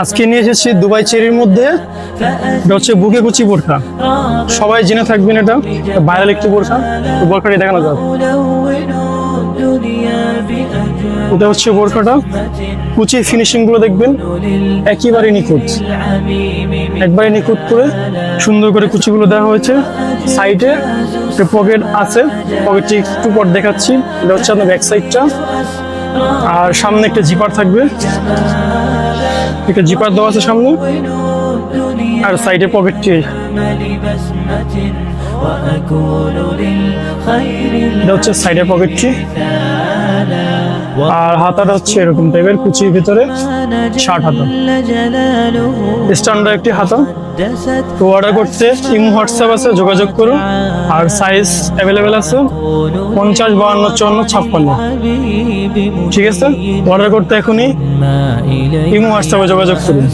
আজকে নিয়ে এসেছি দুবাই চেরির মধ্যে, এটা হচ্ছে বুকে কুচি বোরকা। সবাই জেনে থাকবেন এটা ভাইরাল একটি বোরকা। তো বোরকাটি দেখানো যাক। এটা হচ্ছে বোরকাটা, কুচির ফিনিশিং গুলো দেখবেন একেবারে নিখুঁত, একবারে নিখুঁত করে সুন্দর করে কুচিগুলো দেওয়া হয়েছে। সাইডে একটা পকেট আছে, পকেটটি একটু পর দেখাচ্ছি। এটা হচ্ছে আপনার ব্যাক সাইডটা, আর সামনে একটা জিপার থাকবে, একটা জিপার দেওয়া আছে সামনে, আর সাইডে পকেটটি। এটা হচ্ছে সাইডের পকেটটি, আর হাতাটা হচ্ছে এরকম টাইপের কুচির ভিতরে শার্ট হাতা, স্ট্যান্ডার্ড একটি হাতা। তো অর্ডার করতে ইমো হোয়াটসঅ্যাপ আছে, যোগাযোগ করুন। আর সাইজ অ্যাভেলেবেল আছে 50, 52, 54, 56। ঠিক আছে, অর্ডার করতে এখনই ইমো হোয়াটসঅ্যাপে যোগাযোগ করুন।